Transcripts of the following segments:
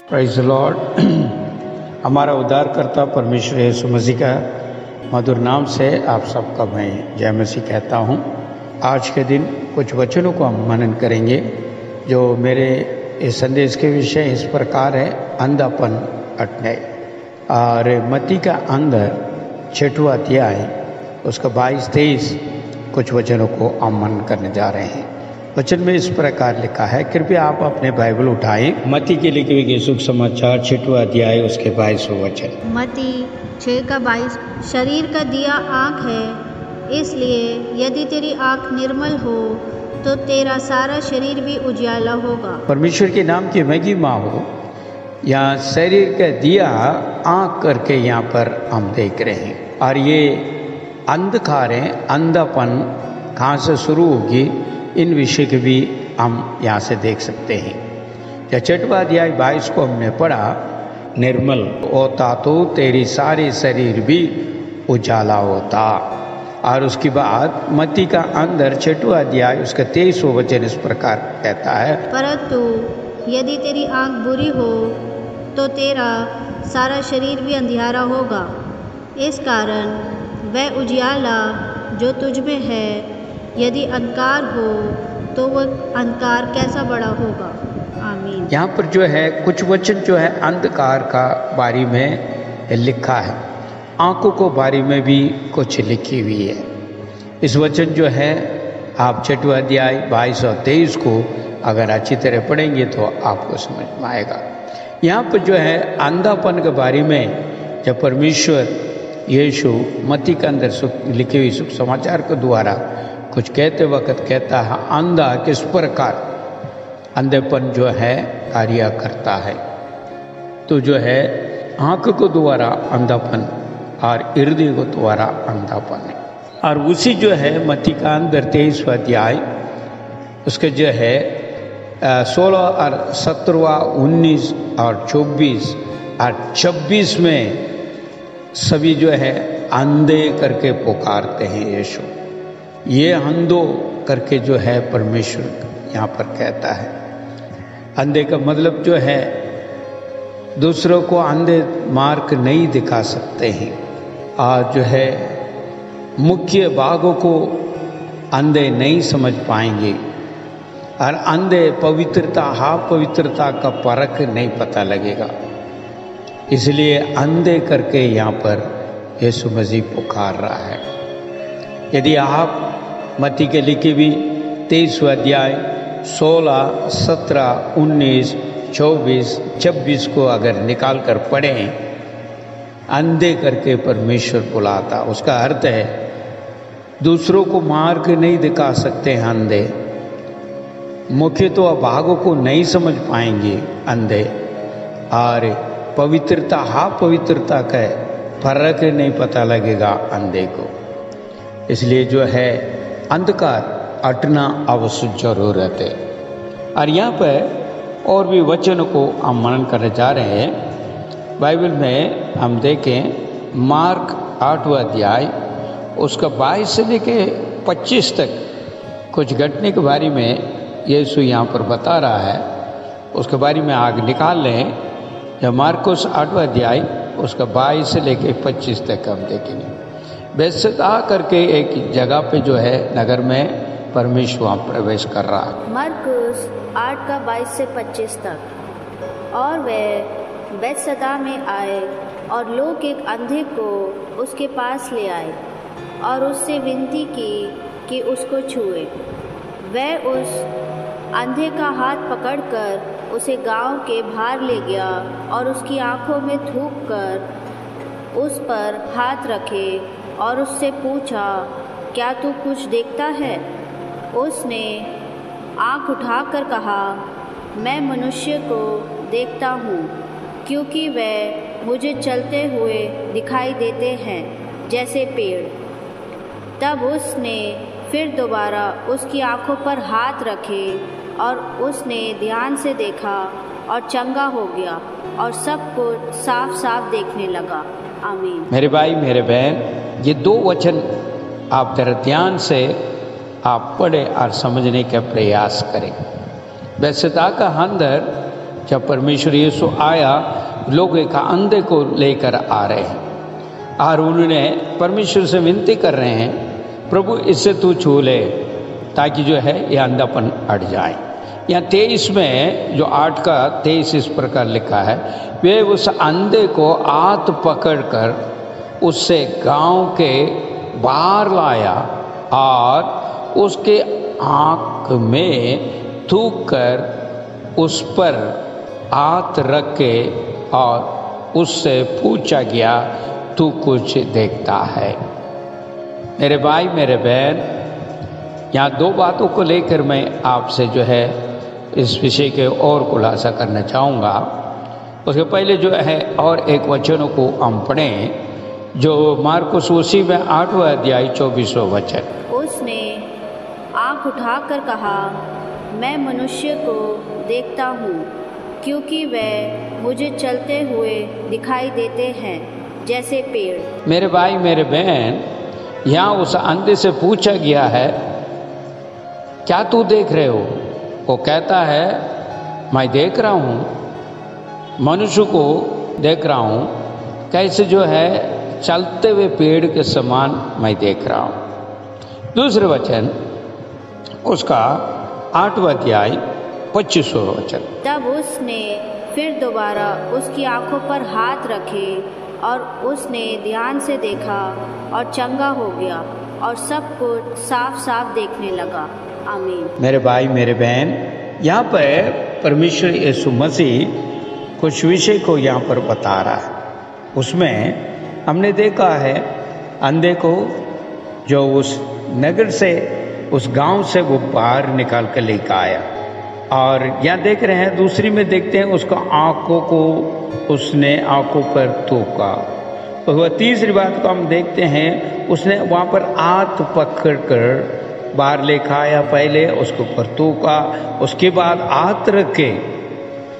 Praise the Lord. हमारा उद्धारकर्ता परमेश्वर यीशु मसीह का मधुर नाम से आप सबका मैं जय मसीह कहता हूँ। आज के दिन कुछ वचनों को हम मनन करेंगे जो मेरे इस संदेश के विषय इस प्रकार है, अंधापन हटने। और मत्ती का अंदर 6वां अध्याय उसका 22-23 कुछ वचनों को हम मनन करने जा रहे हैं। वचन में इस प्रकार लिखा है, कृपया आप अपने बाइबल उठाएं। मत्ती के लिखे हुए शुभ समाचार 6वां अध्याय उसके 22वां वचन। मत्ती 6:22। शरीर का दिया आँख है, इसलिए यदि तेरी आँख निर्मल हो तो तेरा सारा शरीर भी उजाला होगा। परमेश्वर के नाम की महिमा हो। यहाँ शरीर का दिया आँख करके यहाँ पर हम देख रहे हैं। और ये अंधकार है, अंधापन कहाँ से शुरू होगी, इन विषय के भी हम यहाँ से देख सकते हैं। जब 6वां अध्याय 22 को हमने पढ़ा, निर्मल होता तो तेरी सारे शरीर भी उजाला होता। और उसके बाद मत्ती का अंदर 6वां अध्याय उसका 23वां वचन इस प्रकार कहता है, परंतु यदि तेरी आँख बुरी हो तो तेरा सारा शरीर भी अंधियारा होगा। इस कारण वह उजियाला जो तुझ में है, यदि अंधकार हो तो वह अंधकार कैसा बड़ा होगा। आमीन। यहाँ पर जो है कुछ वचन जो है अंधकार का बारे में लिखा है, आंखों को बारे में भी कुछ लिखी हुई है। इस वचन जो है आप 6वां अध्याय 22 और 23 को अगर अच्छी तरह पढ़ेंगे तो आपको समझ में आएगा। यहाँ पर जो है अंधापन के बारे में जब परमेश्वर यीशु मत्ती के अंदर लिखे हुए शुभ समाचार के द्वारा कुछ कहते वक्त कहता है, अंधा किस प्रकार अंधेपन जो है कार्य करता है। तो जो है आँख को द्वारा अंधापन और हृदय को द्वारा अंधापन है। और उसी जो है मत्ती का अंदर 23वां अध्याय उसके जो है 16 और 17, 19 और 24 और 26 में सभी जो है अंधे करके पुकारते हैं यीशु। ये अंधो करके जो है परमेश्वर यहाँ पर कहता है। अंधे का मतलब जो है दूसरों को अंधे मार्ग नहीं दिखा सकते हैं। और जो है मुख्य भागों को अंधे नहीं समझ पाएंगे। और अंधे पवित्रता पवित्रता का परख नहीं पता लगेगा। इसलिए अंधे करके यहाँ पर यीशु मसीह पुकार रहा है। यदि आप मत्ती के लिखे भी 23वां अध्याय 16, 17, 19, 24, 26 को अगर निकाल कर पढ़ें, अंधे करके परमेश्वर बुलाता। उसका अर्थ है दूसरों को मार्ग नहीं दिखा सकते हैं अंधे, मुख्य तो भागों को नहीं समझ पाएंगे अंधे, और पवित्रता पवित्रता का फर्क नहीं पता लगेगा अंधे को। इसलिए जो है अंधकार हटना आवश्यक जरूरत है। और यहाँ पर और भी वचनों को हम मनन करने जा रहे हैं। बाइबल में हम देखें मार्क 8वां अध्याय उसका 22 से लेके 25 तक कुछ घटने के बारे में यीशु यहाँ पर बता रहा है। उसके बारे में आगे निकाल लें। जब मार्कुस 8वां अध्याय उसका 22 से लेके 25 तक हम देखेंगे। बेतसदा करके एक जगह पे जो है नगर में परमेश्वर वहाँ प्रवेश कर रहा है। मरकुस 8 का 22 से 25 तक। और वे बेतसदा में आए और लोग एक अंधे को उसके पास ले आए और उससे विनती की कि उसको छुए। वह उस अंधे का हाथ पकड़कर उसे गांव के बाहर ले गया और उसकी आंखों में थूक कर उस पर हाथ रखे और उससे पूछा, क्या तू कुछ देखता है? उसने आँख उठाकर कहा, मैं मनुष्य को देखता हूँ, क्योंकि वे मुझे चलते हुए दिखाई देते हैं जैसे पेड़। तब उसने फिर दोबारा उसकी आँखों पर हाथ रखे और उसने ध्यान से देखा और चंगा हो गया और सब कुछ साफ साफ देखने लगा। आमीन। मेरे भाई मेरे बहन, ये 2 वचन आप जरा ध्यान से आप पढ़े और समझने का प्रयास करें। बेतसदा का अंदर जब परमेश्वर यीशु आया, लोग एक अंधे को लेकर आ रहे हैं और उन्होंने परमेश्वर से विनती कर रहे हैं, प्रभु इससे तू छू ले ताकि जो है ये अंधापन हट जाए। यहाँ 23 में जो 8 का 23 इस प्रकार लिखा है, वे उस अंधे को हाथ पकड़कर उससे गांव के बाहर लाया और उसके आँख में थूक कर उस पर हाथ रख के और उससे पूछा गया, तू कुछ देखता है? मेरे भाई मेरे बहन, यहाँ 2 बातों को लेकर मैं आपसे जो है इस विषय के और खुलासा करना चाहूँगा। उसके पहले जो है और एक वचनों को हम पढ़ें, जो मार्कुस उसी में 8वां अध्याय 24वां वचन। उसने आँख उठाकर कहा, मैं मनुष्य को देखता हूँ, क्योंकि वे मुझे चलते हुए दिखाई देते हैं जैसे पेड़। मेरे भाई मेरे बहन, यहाँ उस अंधे से पूछा गया है, क्या तू देख रहे हो? वो कहता है, मैं देख रहा हूँ, मनुष्य को देख रहा हूँ, कैसे जो है चलते हुए पेड़ के समान मैं देख रहा हूँ। दूसरे वचन उसका 8वां अध्याय 25वां वचन। तब उसने फिर दोबारा उसकी आंखों पर हाथ रखे और उसने ध्यान से देखा और चंगा हो गया और सब कुछ साफ साफ देखने लगा। आमीन। मेरे भाई मेरे बहन, यहाँ पर परमेश्वर यीशु मसीह कुछ विषय को यहाँ पर बता रहा है। उसमें हमने देखा है अंधे को जो उस नगर से, उस गांव से वो बाहर निकाल कर लेकर आया, और यहाँ देख रहे हैं दूसरी में देखते हैं उसको आँखों को उसने आँखों पर थूका। और वह तीसरी बात को हम देखते हैं, उसने वहाँ पर हाथ पकड़ कर बाहर लेकर आया, पहले उसको पर थूका, उसके बाद हाथ रख के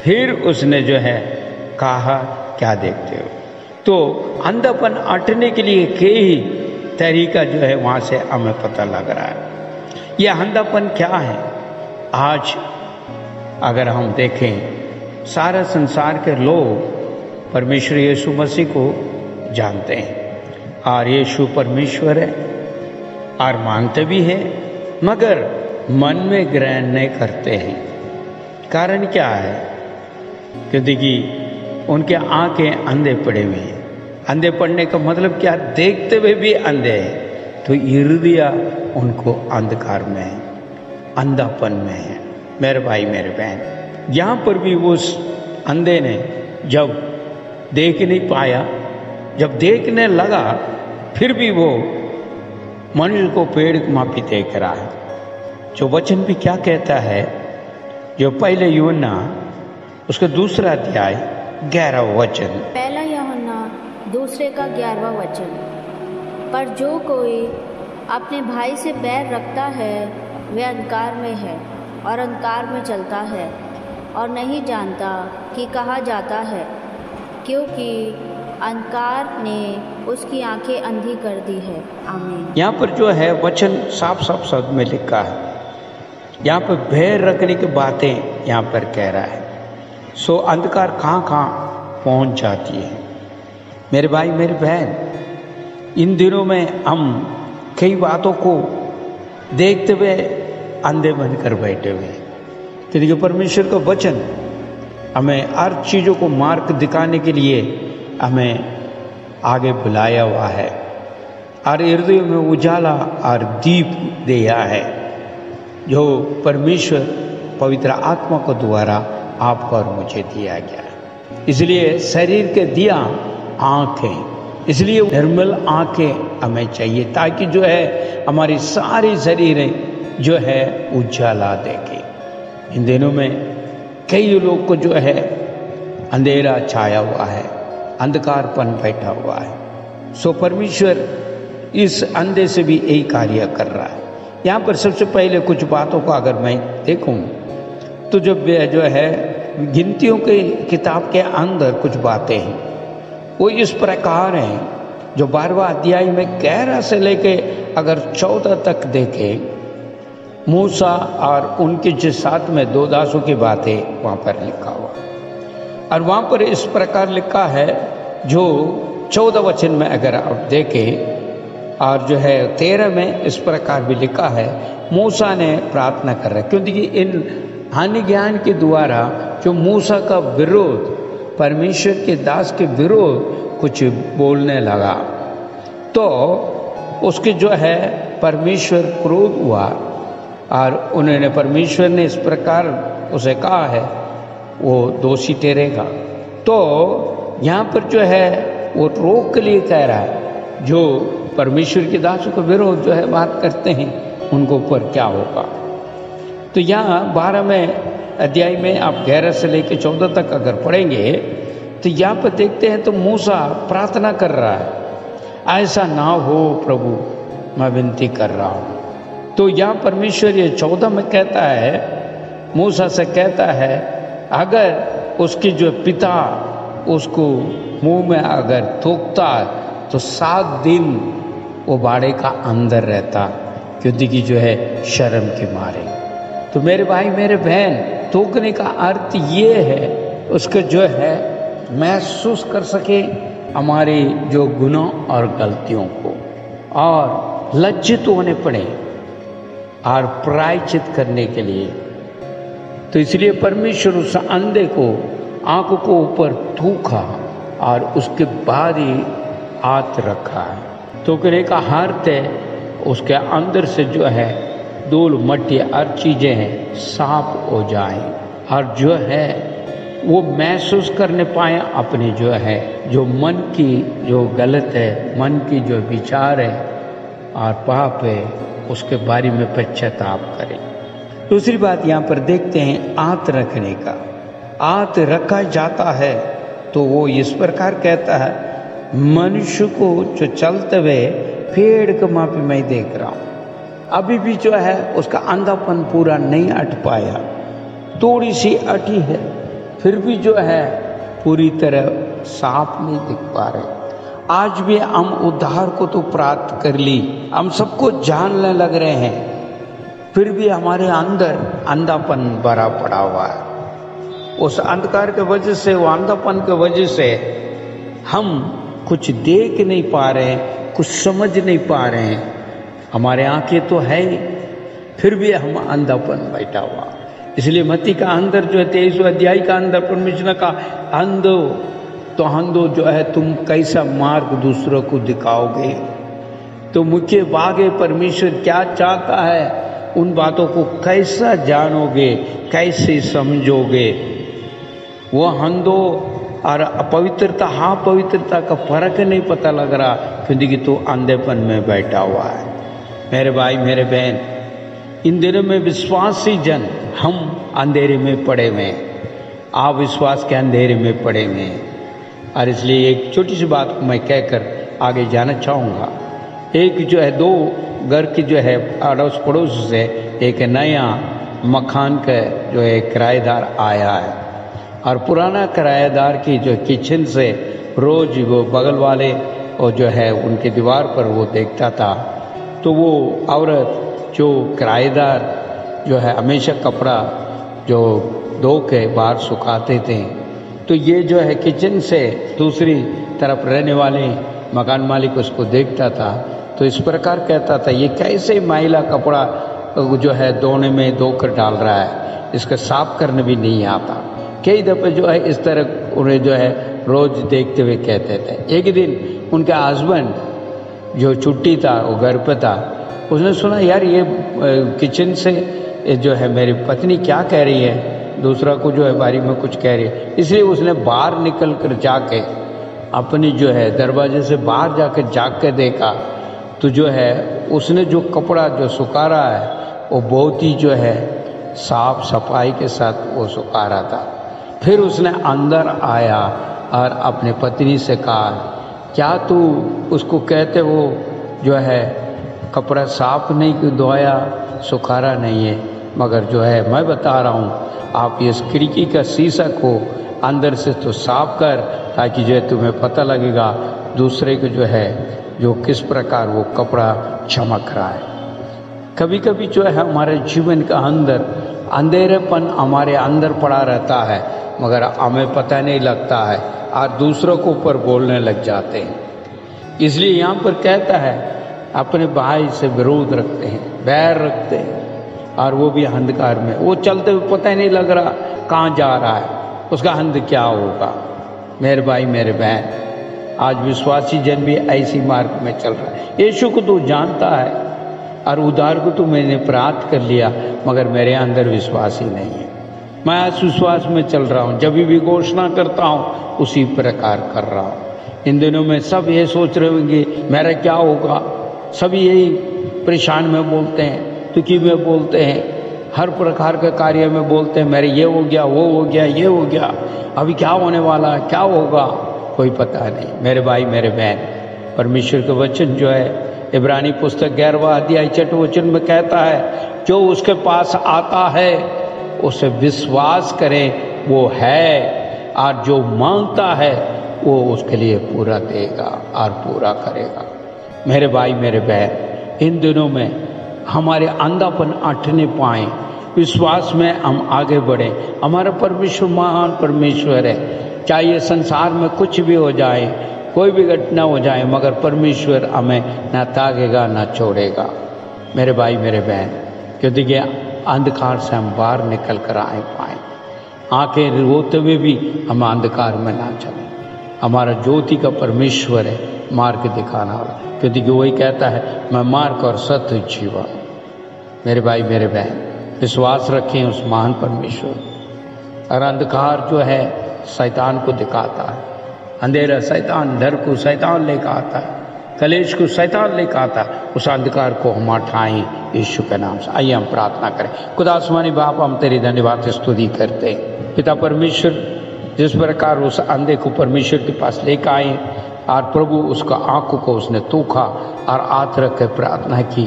फिर उसने जो है कहा, क्या देखते हो? तो अंधापन हटने के लिए कई तरीका जो है वहाँ से हमें पता लग रहा है। यह अंधापन क्या है? आज अगर हम देखें, सारा संसार के लोग परमेश्वर यीशु मसीह को जानते हैं और यीशु परमेश्वर है और मानते भी हैं, मगर मन में ग्रहण नहीं करते हैं। कारण क्या है? क्योंकि उनके आंखें अंधे पड़े हुए हैं। अंधे पड़ने का मतलब क्या? देखते हुए भी अंधे हैं, तो हृदय उनको अंधकार में है, अंधापन में है। मेरे भाई मेरे बहन, यहाँ पर भी उस अंधे ने जब देख नहीं पाया, जब देखने लगा, फिर भी वो मनुष्य को पेड़ माफी देख रहा है। जो वचन भी क्या कहता है, जो पहले यूहन्ना उसका 2 अध्याय 11वां वचन। पहला यूहन्ना 2 का 11वां वचन। पर जो कोई अपने भाई से बैर रखता है वह अंधकार में है और अंधकार में चलता है और नहीं जानता कि कहाँ जाता है, क्योंकि अंधकार ने उसकी आंखें अंधी कर दी है। आमीन। यहाँ पर जो है वचन साफ साफ शब्द में लिखा है, यहाँ पर बैर रखने की बातें यहाँ पर कह रहा है। सो अंधकार कहाँ कहाँ पहुँच जाती है। मेरे भाई मेरे बहन, इन दिनों में हम कई बातों को देखते हुए अंधे बनकर बैठे हुए हैं। तो देखिए, परमेश्वर का वचन हमें हर चीज़ों को मार्ग दिखाने के लिए हमें आगे बुलाया हुआ है और हृदय में उजाला और दीप दिया है, जो परमेश्वर पवित्र आत्मा को द्वारा आपको और मुझे दिया गया है। इसलिए शरीर के दिया आँखें, इसलिए निर्मल आँखें हमें चाहिए, ताकि जो है हमारी सारी शरीरें जो है उजाला देखे। इन दिनों में कई लोग को जो है अंधेरा छाया हुआ है, अंधकारपन बैठा हुआ है। सो परमेश्वर इस अंधे से भी यही कार्य कर रहा है। यहाँ पर सबसे पहले कुछ बातों को अगर मैं देखूं तो जो है गिनतियों के किताब के अंदर कुछ बातें हैं, वो इस प्रकार हैं, जो 12वां अध्याय में 11 से लेके अगर 14 तक देखें, मूसा और उनके जो साथ में 2 दासों की बातें वहाँ पर लिखा हुआ। और वहाँ पर इस प्रकार लिखा है, जो 14 वचन में अगर आप देखें और जो है 13 में इस प्रकार भी लिखा है, मूसा ने प्रार्थना कर रहा है, क्योंकि इन हानि ज्ञान के द्वारा जो मूसा का विरोध, परमेश्वर के दास के विरोध कुछ बोलने लगा, तो उसके जो है परमेश्वर क्रोध हुआ और उन्होंने, परमेश्वर ने इस प्रकार उसे कहा है वो दोषी ठहरेगा। तो यहाँ पर जो है वो रोक के लिए कह रहा है, जो परमेश्वर के दासों को विरोध जो है बात करते हैं उनको ऊपर क्या होगा। तो यहाँ 12वें अध्याय में आप 11 से लेकर 14 तक अगर पढ़ेंगे तो यहाँ पर देखते हैं तो मूसा प्रार्थना कर रहा है, ऐसा ना हो प्रभु, मैं विनती कर रहा हूँ। तो यहाँ परमेश्वर ये 14 में कहता है, मूसा से कहता है, अगर उसके जो पिता उसको मुंह में अगर थूकता तो 7 दिन वो बाड़े का अंदर रहता, क्योंकि जो है शर्म के मारे। तो मेरे भाई मेरे बहन, थूकने का अर्थ ये है उसको जो है महसूस कर सके हमारे जो गुनाह और गलतियों को, और लज्जित होने पड़े और प्रायश्चित करने के लिए। तो इसलिए परमेश्वर उस अंधे को आंखों को ऊपर थूका और उसके बाद ही हाथ रखा है। थूकने का अर्थ है उसके अंदर से जो है धूल मट्टी हर चीज़ें हैं साफ हो जाए, और जो है वो महसूस करने पाए अपने जो है जो मन की जो गलत है, मन की जो विचार है और पाप है, उसके बारे में पश्चाताप करें। दूसरी बात यहाँ पर देखते हैं हाथ रखने का। हाथ रखा जाता है तो वो इस प्रकार कहता है, मनुष्य को जो चलते हुए पेड़ के मापी मैं देख रहा हूँ, अभी भी जो है उसका अंधापन पूरा नहीं हट पाया, थोड़ी सी अटी है, फिर भी जो है पूरी तरह साफ नहीं दिख पा रहे। आज भी हम उद्धार को तो प्राप्त कर ली, हम सबको जानने लग रहे हैं, फिर भी हमारे अंदर अंधापन भरा पड़ा हुआ है। उस अंधकार के वजह से, वो अंधापन के वजह से हम कुछ देख नहीं पा रहे हैं, कुछ समझ नहीं पा रहे हैं। हमारे आंखें तो है ही, फिर भी हम अंधापन बैठा हुआ। इसलिए मत्ती का अंदर जो है 23वें अध्याय का अंदर परमेश्वर ने कहा, अंधो तो अंधो जो है तुम कैसा मार्ग दूसरों को दिखाओगे। तो मुख्य भागे परमेश्वर क्या चाहता है, उन बातों को कैसा जानोगे, कैसे समझोगे। वो अंधो और अपवित्रता, हाँ पवित्रता का फर्क नहीं पता लग रहा, क्योंकि तो अंधेपन में बैठा हुआ है। मेरे भाई मेरे बहन, इन दिनों में विश्वासी जन हम अंधेरे में पड़े हुए हैं, आप विश्वास के अंधेरे में पड़े हुए हैं। और इसलिए एक छोटी सी बात को मैं कहकर आगे जाना चाहूँगा। एक जो है 2 घर की जो है अड़ोस पड़ोस से एक नया मकान का जो है किराएदार आया है, और पुराना किराएदार की जो किचन से रोज वो बगल वाले और जो है उनके दीवार पर वो देखता था। तो वो औरत जो किराएदार जो है हमेशा कपड़ा जो धो के बाहर सुखाते थे, तो ये जो है किचन से दूसरी तरफ रहने वाले मकान मालिक उसको देखता था, तो इस प्रकार कहता था, ये कैसे मैला कपड़ा जो है धोने में धोकर डाल रहा है, इसका साफ करने भी नहीं आता। कई दफ़े जो है इस तरह उन्हें जो है रोज देखते हुए कहते थे। एक दिन उनका हस्बैंड जो छुट्टी था, वो घर पे था, उसने सुना यार ये किचन से जो है मेरी पत्नी क्या कह रही है, दूसरा को जो है बारी में कुछ कह रही है। इसलिए उसने बाहर निकल कर जाके अपनी जो है दरवाजे से बाहर जाकर जाग के देखा, तो जो है उसने जो कपड़ा जो सुखा रहा है वो बहुत ही जो है साफ सफाई के साथ वो सुखा रहा था। फिर उसने अंदर आया और अपने पत्नी से कहा, क्या तू उसको कहते वो जो है कपड़ा साफ नहीं धोया, सुखारा नहीं है, मगर जो है मैं बता रहा हूँ आप इस खिड़की का शीशा को अंदर से तो साफ कर, ताकि जो है तुम्हें पता लगेगा दूसरे को जो है जो किस प्रकार वो कपड़ा चमक रहा है। कभी कभी जो है हमारे जीवन का अंदर अंधेरेपन हमारे अंदर पड़ा रहता है, मगर हमें पता नहीं लगता है और दूसरों को ऊपर बोलने लग जाते हैं। इसलिए यहाँ पर कहता है अपने भाई से विरोध रखते हैं, बैर रखते हैं, और वो भी अंधकार में। वो चलते हुए पता ही नहीं लग रहा कहाँ जा रहा है, उसका अंत क्या होगा। मेरे भाई मेरे बहन, आज विश्वासी जन भी ऐसी मार्ग में चल रहा है। यीशु को तू जानता है और उद्धार को तो मैंने प्राप्त कर लिया, मगर मेरे अंदर विश्वास ही नहीं है। मैं आज विश्वास में चल रहा हूँ, जब भी घोषणा करता हूँ उसी प्रकार कर रहा हूँ। इन दिनों में सब ये सोच रहे होंगे मेरा क्या होगा, सभी यही परेशान में बोलते हैं, दुखी में बोलते हैं, हर प्रकार के कार्य में बोलते हैं मेरे ये हो गया, वो हो गया, ये हो गया, अभी क्या होने वाला है, क्या होगा, कोई पता नहीं। मेरे भाई मेरे बहन, परमेश्वर का वचन जो है इब्रानी पुस्तक 11वां अध्याय 6वें वचन में कहता है, जो उसके पास आता है उसे विश्वास करें वो है, और जो मांगता है वो उसके लिए पूरा देगा और पूरा करेगा। मेरे भाई मेरे बहन, इन दिनों में हमारे अंधापन हटने पाए, विश्वास में हम आगे बढ़ें। हमारा परमेश्वर महान परमेश्वर है। चाहे ये संसार में कुछ भी हो जाए, कोई भी घटना हो जाए, मगर परमेश्वर हमें ना त्यागेगा ना छोड़ेगा। मेरे भाई मेरे बहन, क्योंकि ये अंधकार से हम बाहर निकल कर आए पाए, आंखें रोते हुए भी हम अंधकार में ना चलें। हमारा ज्योति का परमेश्वर है, मार्ग दिखाना वाला, क्योंकि वही कहता है मैं मार्ग और सत्य जीवन। मेरे भाई मेरे बहन, विश्वास रखें उस महान परमेश्वर। और अंधकार जो है शैतान को दिखाता है, अंधेरा शैतान, डर को शैतान लेकर आता है, कलेश को शैतान लेकर आता है। उस अंधकार को हम हटाएं यीशु के नाम से। आइए हम प्रार्थना करें। खुदा आसमानी बाप, हम तेरी धन्यवाद स्तुति करते हैं। पिता परमेश्वर, जिस प्रकार उस अंधे को परमेश्वर के पास लेकर आए और प्रभु उसका आंखों को उसने तोखा और हाथ रख कर प्रार्थना की,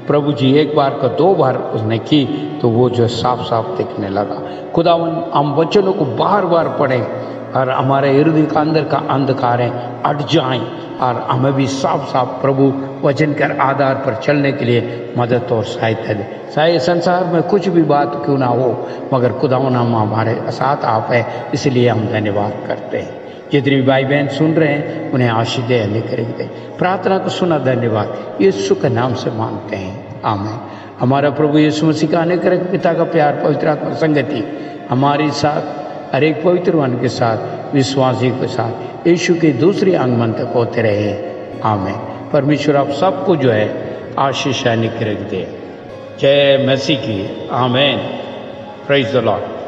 प्रभु जी एक बार का 2 बार उसने की तो वो जो साफ साफ दिखने लगा। खुदावन, हम वचनों को बार बार पढ़ें और हमारे हृदय का अंदर का अंधकारें हट जाएं और हमें भी साफ साफ प्रभु वचन के आधार पर चलने के लिए मदद और सहायता दे। चाहे संसार में कुछ भी बात क्यों ना हो, मगर खुदावन हम हमारे साथ आप है, इसलिए हम धन्यवाद करते हैं। जितने भी भाई बहन सुन रहे हैं उन्हें आशीष दे, लेकर दे। प्रार्थना को सुना, धन्यवाद यीशु के नाम से मांगते हैं, आमीन। हमारा प्रभु यीशु मसीह का अनेक पिता का प्यार, पवित्र आत्मा संगति हमारे साथ, हर एक पवित्र वन के साथ, विश्वासी के साथ, यीशु के दूसरी आगमन तक होते रहे, आमीन। परमेश्वर आप सबको जो है आशीष निकर दे। जय मसीह की, आमीन। Praise the Lord.